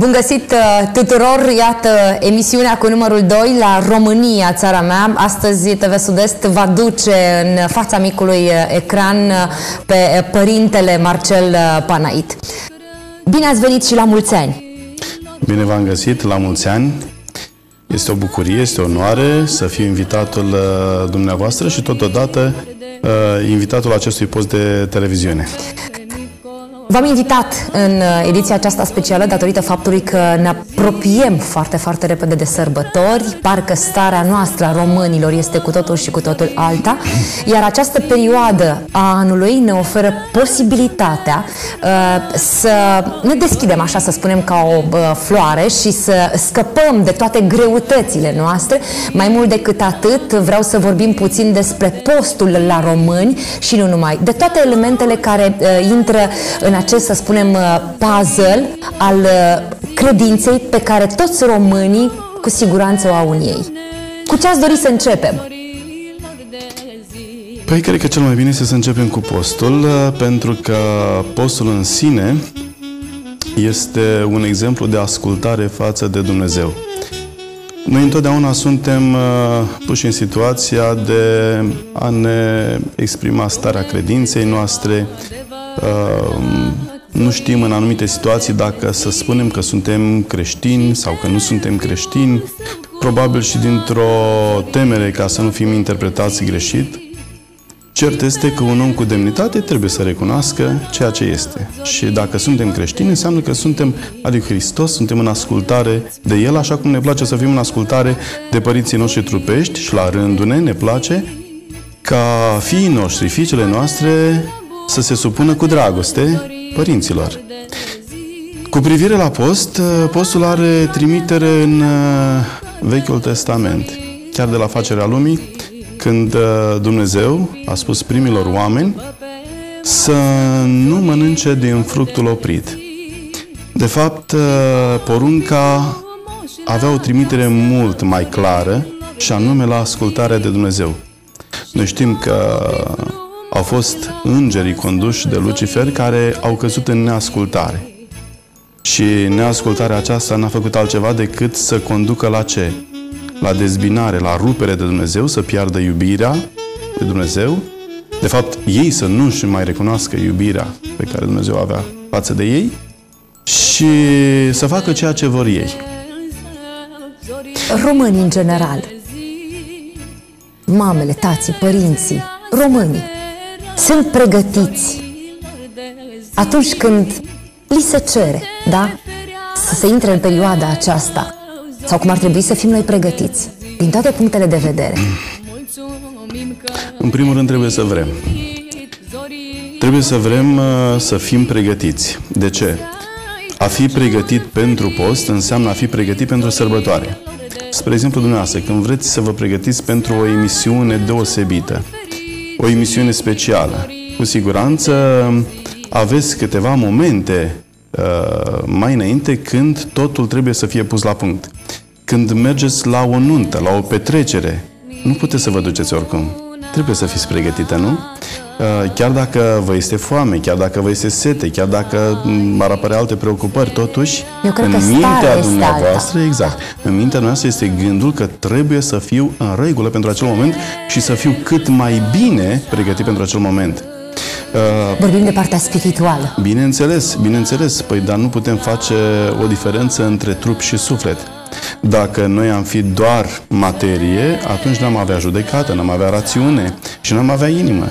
Bun găsit tuturor, iată emisiunea cu numărul 2 la România, țara mea. Astăzi TV Sud-Est va duce în fața micului ecran pe părintele Marcel Panait. Bine ați venit și la mulți ani! Bine v-am găsit, la mulți ani! Este o bucurie, este o onoare să fiu invitatul dumneavoastră și totodată invitatul acestui post de televiziune. V-am invitat în ediția aceasta specială datorită faptului că ne apropiem foarte, foarte repede de sărbători. Parcă starea noastră a românilor este cu totul și cu totul alta. Iar această perioadă a anului ne oferă posibilitatea să ne deschidem, așa să spunem, ca o floare și să scăpăm de toate greutățile noastre. Mai mult decât atât, vreau să vorbim puțin despre postul la români și nu numai. De toate elementele care intră în acest, să spunem, puzzle al credinței pe care toți românii cu siguranță o au în ei. Cu ce ați dori să începem? Păi, cred că cel mai bine este să începem cu postul, pentru că postul în sine este un exemplu de ascultare față de Dumnezeu. Noi întotdeauna suntem puși în situația de a ne exprima starea credinței noastre. Nu știm în anumite situații dacă să spunem că suntem creștini sau că nu suntem creștini, probabil și dintr-o temere ca să nu fim interpretați greșit. Cert este că un om cu demnitate trebuie să recunoască ceea ce este. Și dacă suntem creștini, înseamnă că suntem al lui Hristos, suntem în ascultare de El, așa cum ne place să fim în ascultare de părinții noștri trupești și la rândul ne place ca fiii noștri, fiicele noastre, să se supună cu dragoste părinților. Cu privire la post, postul are trimitere în Vechiul Testament. Chiar de la facerea lumii, când Dumnezeu a spus primilor oameni să nu mănânce din fructul oprit. De fapt, porunca avea o trimitere mult mai clară și anume la ascultarea de Dumnezeu. Noi știm că au fost îngerii conduși de Lucifer care au căzut în neascultare. Și neascultarea aceasta n-a făcut altceva decât să conducă la ce? La dezbinare, la rupere de Dumnezeu, să piardă iubirea de Dumnezeu. De fapt, ei să nu-și mai recunoască iubirea pe care Dumnezeu avea față de ei și să facă ceea ce vor ei. Românii în general, mamele, tații, părinții, românii, sunt pregătiți atunci când li se cere, da? Să se intre în perioada aceasta. Sau cum ar trebui să fim noi pregătiți, din toate punctele de vedere. În primul rând trebuie să vrem. Trebuie să vrem să fim pregătiți. De ce? A fi pregătit pentru post înseamnă a fi pregătit pentru sărbătoare. Spre exemplu, dumneavoastră, când vreți să vă pregătiți pentru o emisiune deosebită, o emisiune specială, cu siguranță aveți câteva momente mai înainte când totul trebuie să fie pus la punct. Când mergeți la o nuntă, la o petrecere, nu puteți să vă duceți oricum. Trebuie să fiți pregătită, nu? Chiar dacă vă este foame, chiar dacă vă este sete, chiar dacă ar apărea alte preocupări, totuși, în mintea dumneavoastră, exact, în mintea noastră este gândul că trebuie să fiu în regulă pentru acel moment și să fiu cât mai bine pregătit pentru acel moment. Vorbim de partea spirituală. Bineînțeles, bineînțeles. Păi, dar nu putem face o diferență între trup și suflet. Dacă noi am fi doar materie, atunci n-am avea judecată, n-am avea rațiune și n-am avea inimă.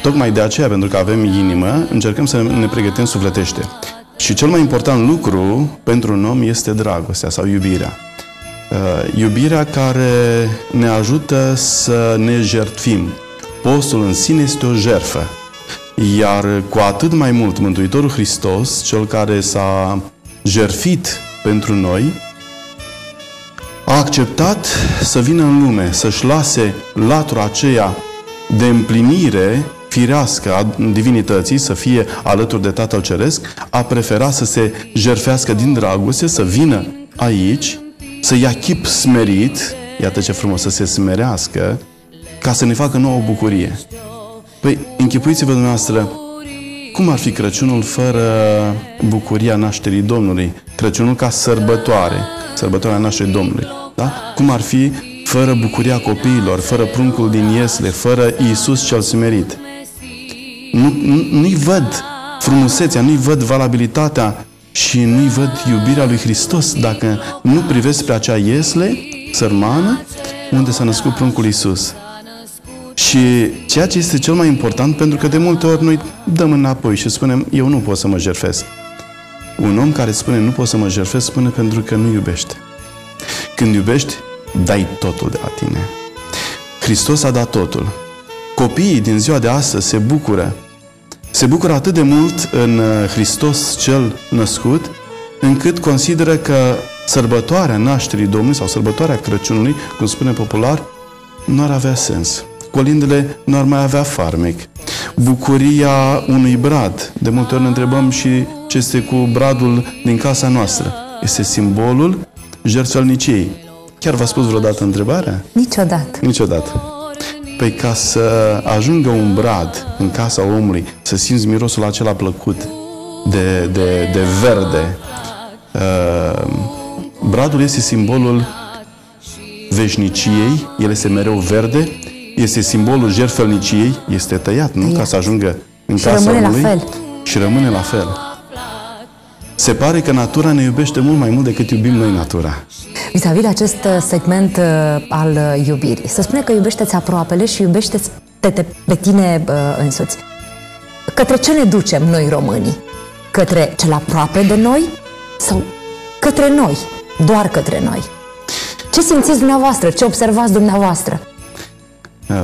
Tocmai de aceea, pentru că avem inimă, încercăm să ne pregătim sufletește. Și cel mai important lucru pentru un om este dragostea sau iubirea. Iubirea care ne ajută să ne jertfim. Postul în sine este o jertfă. Iar cu atât mai mult Mântuitorul Hristos, Cel care s-a jertfit pentru noi, a acceptat să vină în lume, să-și lase latura aceea de împlinire firească a divinității, să fie alături de Tatăl Ceresc, a preferat să se jertfească din dragoste, să vină aici, să ia chip smerit, iată ce frumos, să se smerească, ca să ne facă nouă bucurie. Păi, închipuiți-vă dumneavoastră Cum ar fi Crăciunul fără bucuria nașterii Domnului? Crăciunul ca sărbătoare, sărbătoarea nașterii Domnului. Da? Cum ar fi fără bucuria copiilor, fără pruncul din iesle, fără Iisus cel smerit? Nu-i văd frumusețea, nu-i văd valabilitatea și nu-i văd iubirea lui Hristos dacă nu privesc spre acea iesle sărmană unde s-a născut pruncul Iisus. Și ceea ce este cel mai important, pentru că de multe ori noi dăm înapoi și spunem, eu nu pot să mă jertfesc. Un om care spune, nu pot să mă jertfesc, spune pentru că nu iubește. Când iubești, dai totul de la tine. Hristos a dat totul. Copiii din ziua de astăzi se bucură. Se bucură atât de mult în Hristos cel născut, încât consideră că sărbătoarea nașterii Domnului sau sărbătoarea Crăciunului, cum spune popular, nu ar avea sens. Colindele nu ar mai avea farmec. Bucuria unui brad. De multe ori ne întrebăm și ce este cu bradul din casa noastră. Este simbolul jertfelniciei. Chiar v-a spus vreodată întrebarea? Niciodată. Niciodată. Păi ca să ajungă un brad în casa omului, să simți mirosul acela plăcut de verde, bradul este simbolul veșniciei, el este mereu verde, este simbolul jertfelniciei, este tăiat, nu? Ca să ajungă în casa omului. Și rămâne la fel. Se pare că natura ne iubește mult mai mult decât iubim noi natura. Vis-a-vis de acest segment al iubirii, se spune că iubește-ți aproapele și iubește-ți pe tine însuți. Către ce ne ducem noi românii? Către cel aproape de noi sau către noi? Doar către noi? Ce simțiți dumneavoastră? Ce observați dumneavoastră?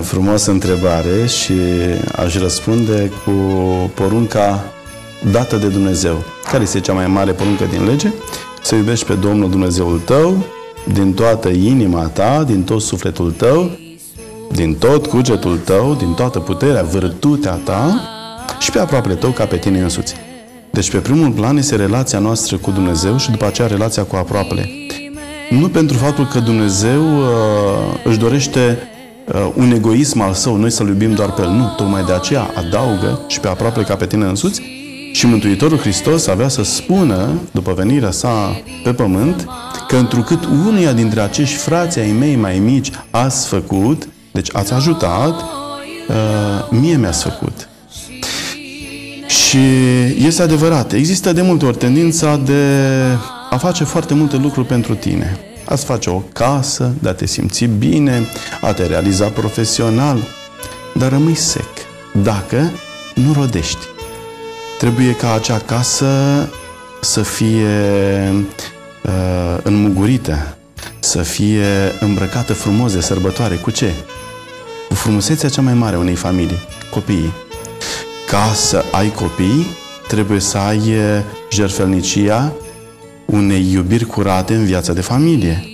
Frumoasă întrebare și aș răspunde cu porunca dată de Dumnezeu. Care este cea mai mare poruncă din lege? Să iubești pe Domnul Dumnezeul tău din toată inima ta, din tot sufletul tău, din tot cugetul tău, din toată puterea, virtutea ta și pe aproapele tău ca pe tine însuți. Deci pe primul plan este relația noastră cu Dumnezeu și după aceea relația cu aproapele. Nu pentru faptul că Dumnezeu își dorește un egoism al său, noi să-L iubim doar pe El. Nu, tocmai de aceea adaugă și pe aproapele ca pe tine însuți. Și Mântuitorul Hristos avea să spună, după venirea sa pe pământ, că întrucât unuia dintre acești frați ai mei mai mici ați făcut, deci ați ajutat, mie mi-ați făcut. Și este adevărat, există de multe ori tendința de a face foarte multe lucruri pentru tine. A-ți face o casă, de a te simți bine, a te realiza profesional, dar rămâi sec dacă nu rodești. Trebuie ca acea casă să fie înmugurită, să fie îmbrăcată frumos de sărbătoare. Cu ce? Cu frumusețea cea mai mare a unei familii, copiii. Ca să ai copii, trebuie să ai jertfelnicia unei iubiri curate în viața de familie.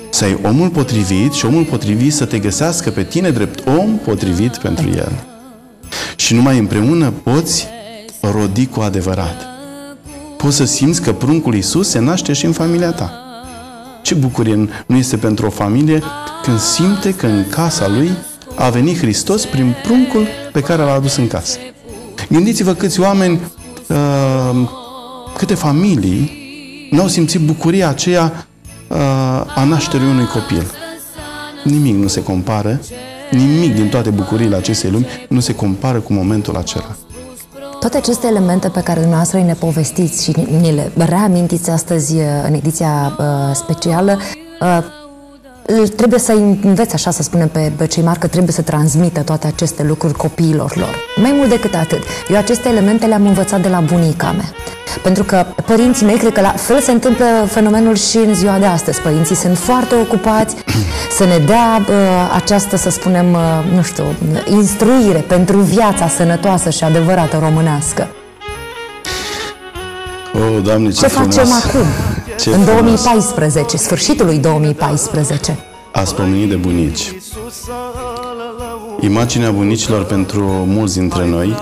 Să ai omul potrivit și omul potrivit să te găsească pe tine drept om potrivit pentru el. Și numai împreună poți rodi cu adevărat. Poți să simți că pruncul Iisus se naște și în familia ta. Ce bucurie nu este pentru o familie când simte că în casa lui a venit Hristos prin pruncul pe care l-a adus în casă. Gândiți-vă câți oameni, câte familii n-au simțit bucuria aceea a nașterii unui copil. Nimic nu se compară, nimic din toate bucuriile acestei lumi nu se compară cu momentul acela. Toate aceste elemente pe care dumneavoastră ne povestiți și ni le reamintiți astăzi în ediția specială, trebuie să înveți, așa să spunem, pe cei mari că trebuie să transmită toate aceste lucruri copiilor lor. Mai mult decât atât, eu aceste elemente le-am învățat de la bunica mea. Pentru că părinții mei, cred că la fel se întâmplă fenomenul și în ziua de astăzi. Părinții sunt foarte ocupați să ne dea această, să spunem, nu știu, instruire pentru viața sănătoasă și adevărată românească. Oh, Doamne, ce frumos! Facem acum? În 2014, sfârșitul lui 2014. Ați pomenit de bunici. Imaginea bunicilor pentru mulți dintre noi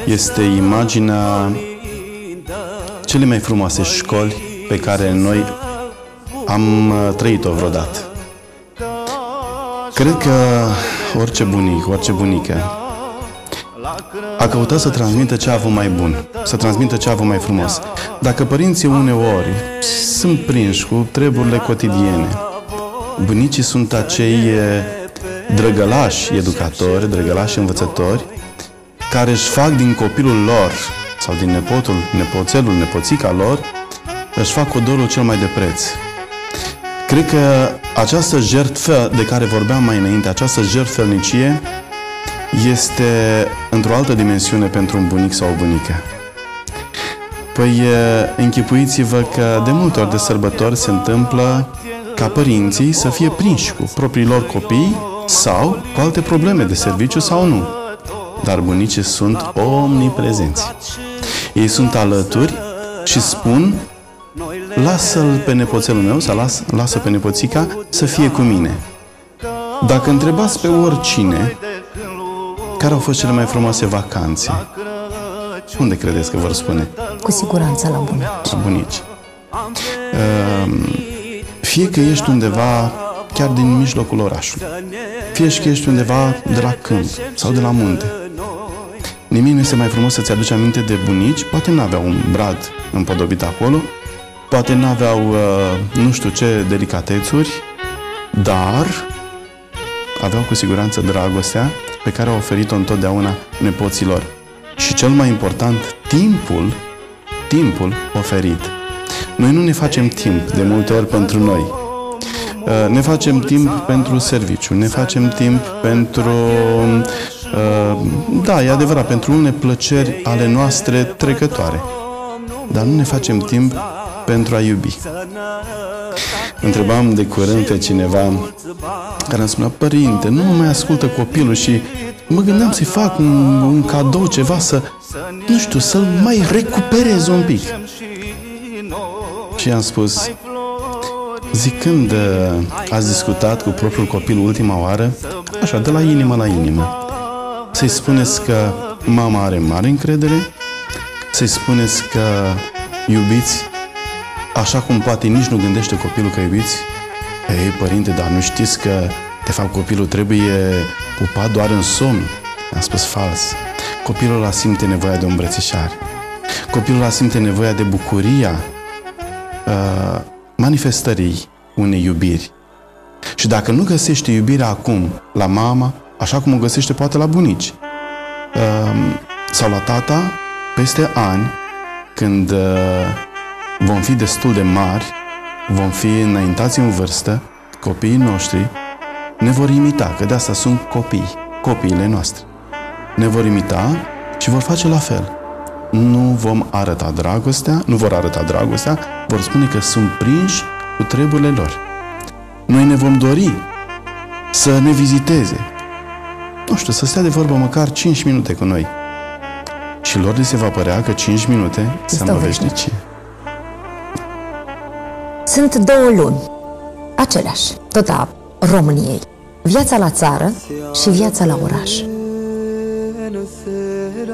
este imaginea cele mai frumoase școli pe care noi am trăit-o vreodată. Cred că orice bunic, orice bunică a căutat să transmită ce a avut mai bun, să transmită ce a avut mai frumos. Dacă părinții uneori sunt prinși cu treburile cotidiene, bunicii sunt acei drăgălași educatori, drăgălași învățători, care își fac din copilul lor sau din nepotul, nepoțelul, nepoțica lor, își fac codorul cel mai de preț. Cred că această jertfă de care vorbeam mai înainte, această jertfelnicie, este într-o altă dimensiune pentru un bunic sau o bunică. Păi închipuiți-vă că de multe ori de sărbători se întâmplă ca părinții să fie prinși cu proprii lor copii sau cu alte probleme de serviciu sau nu. Dar bunicii sunt omniprezenți. Ei sunt alături și spun: lasă-l pe nepoțelul meu sau lasă pe nepoțica să fie cu mine. Dacă întrebați pe oricine care au fost cele mai frumoase vacanțe, unde credeți că vor spune? Cu siguranță la bunici. La bunici. Fie că ești undeva chiar din mijlocul orașului, fie că ești undeva de la câmp sau de la munte, nimic nu este mai frumos să-ți aduci aminte de bunici. Poate n-aveau un brad împodobit acolo, poate n-aveau nu știu ce delicatețuri, dar aveau cu siguranță dragostea pe care au oferit-o întotdeauna nepoților. Și cel mai important, timpul oferit. Noi nu ne facem timp de multe ori pentru noi. Ne facem timp pentru serviciu, ne facem timp pentru, da, e adevărat, pentru unele plăceri ale noastre trecătoare. Dar nu ne facem timp pentru a iubi. Întrebam de curând pe cineva care îmi spunea: părinte, nu mă mai ascultă copilul și mă gândeam să-i fac un cadou, ceva, nu știu, să-l mai recuperez un pic. Și i-am spus: zicând, ați discutat cu propriul copil ultima oară, așa, de la inimă la inimă, să-i spuneți că mama are mare încredere, să-i spuneți că iubiți așa cum poate nici nu gândește copilul că iubiți. Ei, părinte, dar nu știți că de fapt copilul trebuie pupat doar în somn? Am spus: fals. Copilul ăla simte nevoia de o îmbrățișare. Copilul ăla simte nevoia de bucuria manifestării unei iubiri. Și dacă nu găsește iubirea acum la mama, așa cum o găsește poate la bunici sau la tata, peste ani, când vom fi destul de mari, vom fi înaintați în vârstă, copiii noștri ne vor imita, că de asta sunt copiile noastre. Ne vor imita și vor face la fel. Nu vom arăta dragostea, nu vor arăta dragostea, vor spune că sunt prinși cu treburile lor. Noi ne vom dori să ne viziteze, nu știu, să stea de vorbă măcar 5 minute cu noi. Și lor li se va părea că 5 minute înseamnă veșnicie. Sunt 2 luni, aceleași, tot a României. Viața la țară și viața la oraș.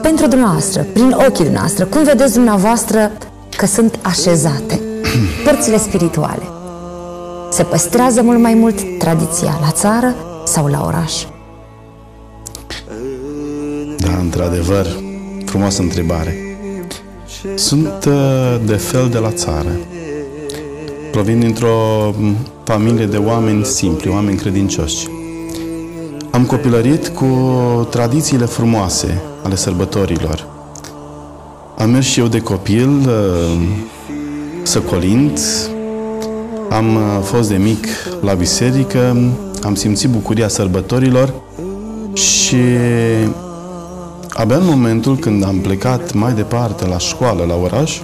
Pentru dumneavoastră, prin ochii dumneavoastră, cum vedeți dumneavoastră că sunt așezate părțile spirituale? Se păstrează mult mai mult tradiția la țară sau la oraș? Da, într-adevăr, frumoasă întrebare. Sunt de fel de la țară. Provin dintr-o familie de oameni simpli, oameni credincioși. Am copilărit cu tradițiile frumoase ale sărbătorilor. Am mers și eu de copil să colind, am fost de mic la biserică, am simțit bucuria sărbătorilor și abia în momentul când am plecat mai departe la școală, la oraș,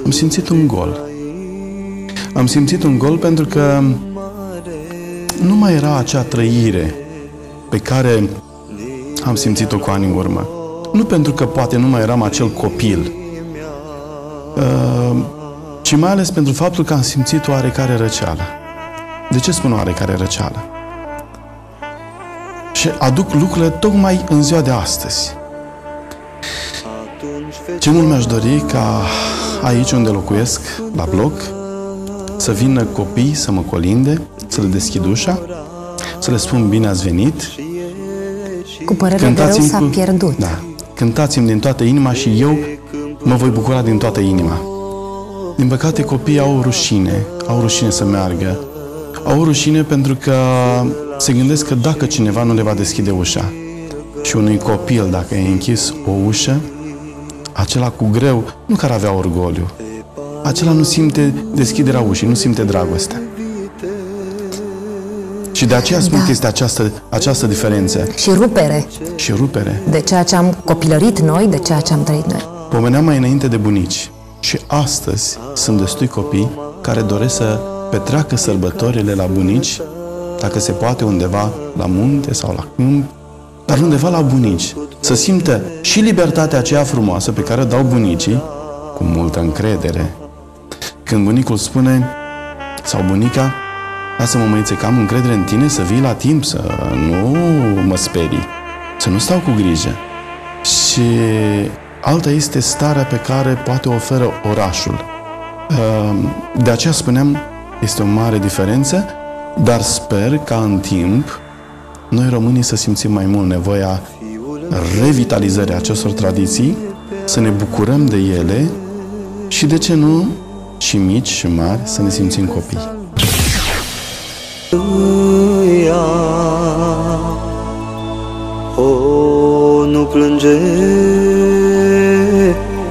am simțit un gol. Am simțit un gol pentru că nu mai era acea trăire pe care am simțit-o cu ani în urmă. Nu pentru că poate nu mai eram acel copil, ci mai ales pentru faptul că am simțit o oarecare răceală. De ce spun oarecare răceală? Și aduc lucrurile tocmai în ziua de astăzi. Ce mult mi-aș dori ca aici unde locuiesc, la bloc, să vină copii să mă colinde, să le deschid ușa, să le spun bine ați venit, cu părere de rău s-a pierdut. Da. Cântați-mi din toată inima și eu mă voi bucura din toată inima. Din păcate, copiii au rușine să meargă. Au rușine pentru că se gândesc că dacă cineva nu le va deschide ușa. Și unui copil, dacă e închis o ușă, acela cu greu, nu care avea orgoliu, acela nu simte deschiderea ușii, nu simte dragostea. Și de aceea spun că este această diferență. Și rupere. De ceea ce am copilărit noi, de ceea ce am trăit noi. Pomeneam mai înainte de bunici. Și astăzi sunt destui copii care doresc să petreacă sărbătorile la bunici, dacă se poate undeva la munte sau la câmp, dar undeva la bunici. Să simtă și libertatea aceea frumoasă pe care o dau bunicii, cu multă încredere. Când bunicul spune, sau bunica, lasă-mă, măițe, că am încredere în tine să vii la timp, să nu mă sperii, să nu stau cu grijă. Și alta este starea pe care poate o oferă orașul. De aceea spuneam, este o mare diferență, dar sper ca în timp noi românii să simțim mai mult nevoia revitalizării acestor tradiții, să ne bucurăm de ele și, de ce nu, și mici și mari, să ne simțim copii. O, nu plânge,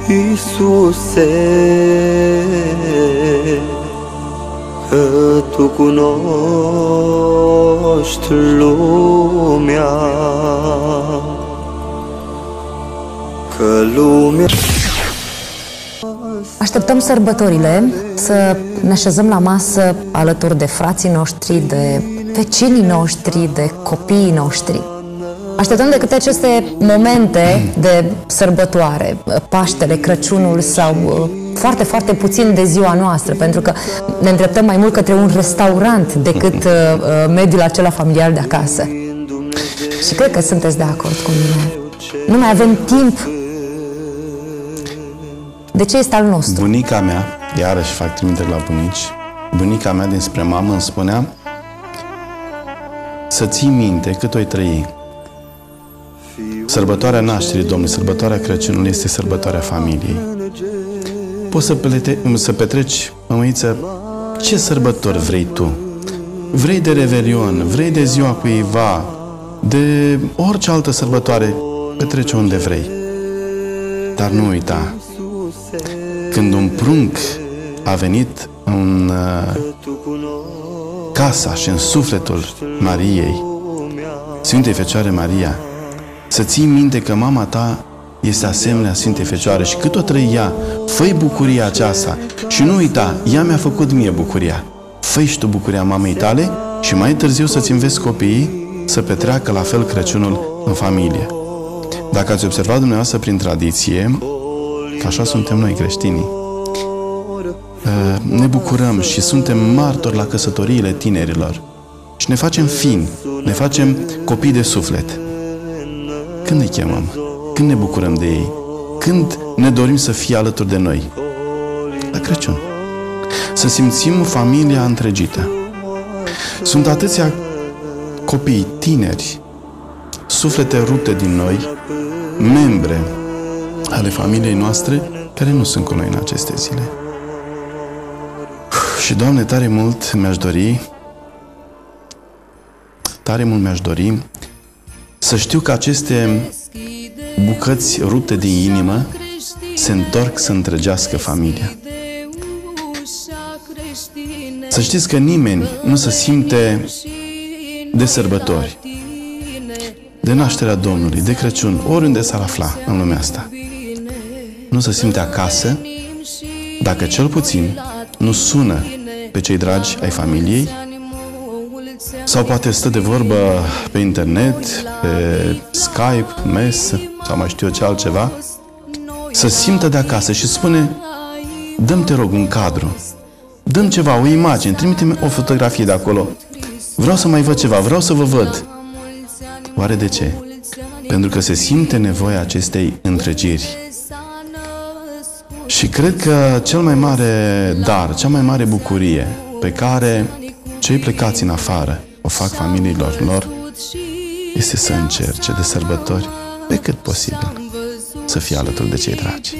Iisuse, că Tu cunoști lumea, că lumea... Așteptăm sărbătorile să ne așezăm la masă alături de frații noștri, de vecinii noștri, de copiii noștri. Așteptăm decât aceste momente de sărbătoare, Paștele, Crăciunul sau foarte, foarte puțin de ziua noastră, pentru că ne îndreptăm mai mult către un restaurant decât mediul acela familial de acasă. Și cred că sunteți de acord cu mine. Nu mai avem timp. De ce este al nostru? Bunica mea, iarăși fac trimitere la bunici, bunica mea dinspre mamă îmi spunea să ții minte cât o-i trăi. Sărbătoarea nașterii Domnului, sărbătoarea Crăciunului este sărbătoarea familiei. Poți să petreci, mămăiță, ce sărbători vrei tu? Vrei de Revelion, vrei de ziua cuiva, de orice altă sărbătoare, petrece unde vrei. Dar nu uita, când un prunc a venit în casa și în sufletul Mariei, Sfintei Fecioare Maria, să ții minte că mama ta este asemenea Sfintei Fecioare și cât o trăi ea, fă-i bucuria aceasta și nu uita, ea mi-a făcut mie bucuria. Fă-i și tu bucuria mamei tale și mai târziu să-ți înveți copiii să petreacă la fel Crăciunul în familie. Dacă ați observat dumneavoastră prin tradiție, că așa suntem noi creștinii, ne bucurăm și suntem martori la căsătoriile tinerilor și ne facem fini, ne facem copii de suflet. Când îi chemăm? Când ne bucurăm de ei? Când ne dorim să fie alături de noi? La Crăciun. Să simțim familia întregită. Sunt atâția copii, tineri, suflete rupte din noi, membre ale familiei noastre, care nu sunt cu noi în aceste zile. Și, Doamne, tare mult mi-aș dori să știu că aceste bucăți rupte din inimă se întorc să întregească familia. Să știți că nimeni nu se simte de sărbători, de nașterea Domnului, de Crăciun, oriunde s-ar afla în lumea asta. Nu se simte acasă dacă cel puțin nu sună pe cei dragi ai familiei sau poate stă de vorbă pe internet, pe Skype, Mess sau mai știu eu ce altceva, să simtă de acasă și spune: dă-mi, te rog, un cadru, dă-mi ceva, o imagine, trimite-mi o fotografie de acolo, vreau să mai văd ceva, vreau să vă văd. Oare de ce? Pentru că se simte nevoia acestei întregiri. Și cred că cel mai mare dar, cea mai mare bucurie pe care cei plecați în afară o fac familiilor lor este să încerce de sărbători, pe cât posibil, să fie alături de cei dragi.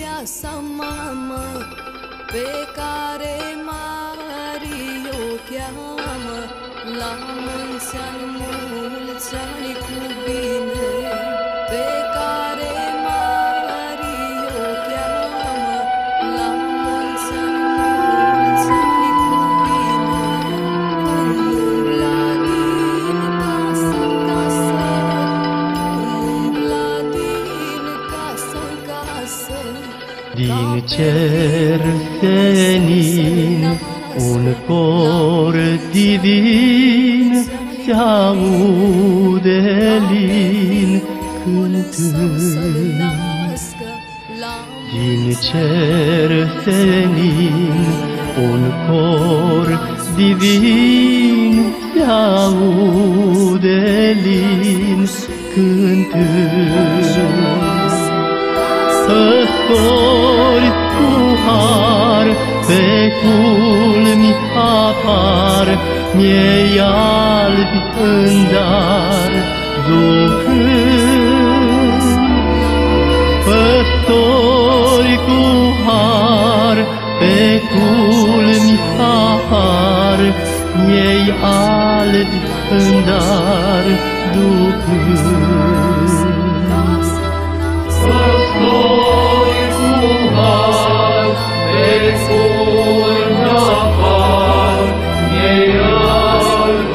Pe care Mario cheamă, la mulți ani cu bine. Pe care Mario cheamă, la mulți ani cu bine. Umbla din casă în casă, umbla din casă în casă. Din cer senin, un cor divin se aude lin cântând. Din cer senin, un cor divin se aude lin cântând. Păstori cu har pe culmi apar, miei albi în dar ducând. Păstori cu har pe culmi apar, miei albi în dar ducând. Păstori cu har pe culmi apar, miei albi în dar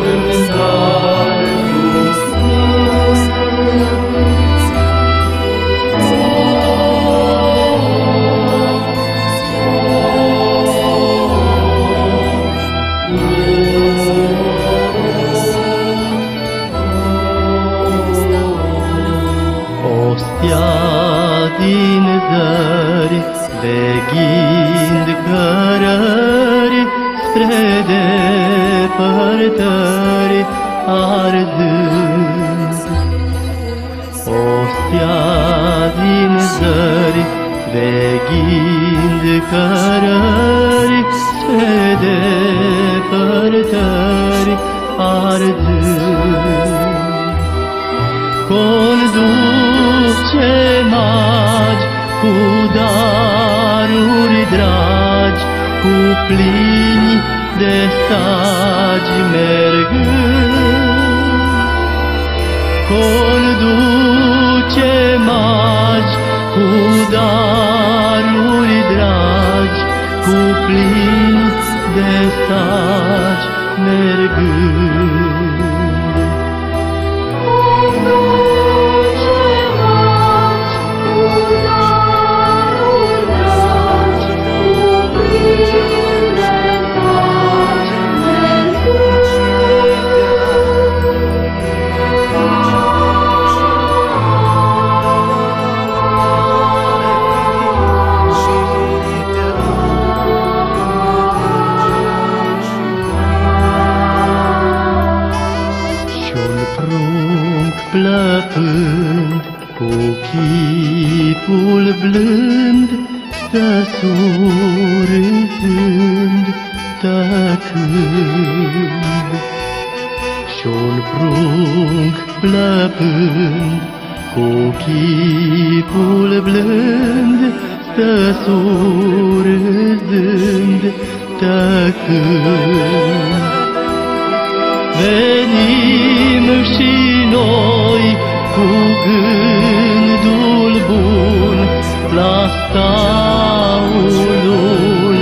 din zări, veghind cărări spre depărtări arzând. Ostea din zări, veghind cărări spre depărtări arzând. Conduce magi cu daruri dragi, cu plini de stagi mergând. Conduce magi cu daruri dragi, cu plini de stagi mergând. Plăpând cu chipul blând, stă surâzând, tăcând. Și-un prunc plăpând cu chipul blând, stă surâzând, tăcând. Venim și noi cu gândul bun la staulul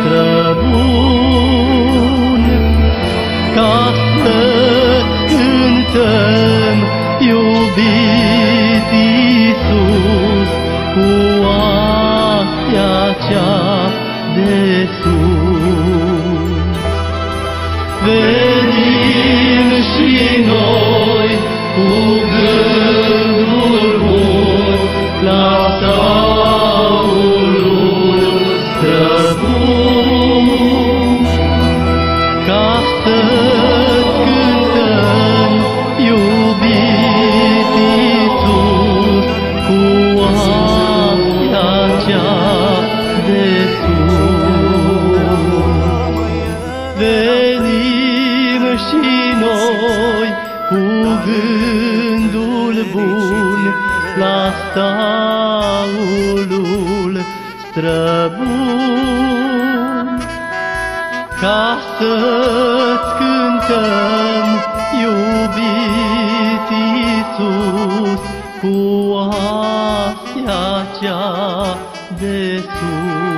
străbun, ca să cântăm, iubit Iisus, cu astea cea de sus. Venim și noi cu gândul bun la staulul străbun, ca să-ți cântăm, iubit Iisus, cu astea cea de sus. Venim și noi cu gând bun, la staulul străbun. Ca să-ți cântăm, iubit Iisus, cu oastea cea de sus.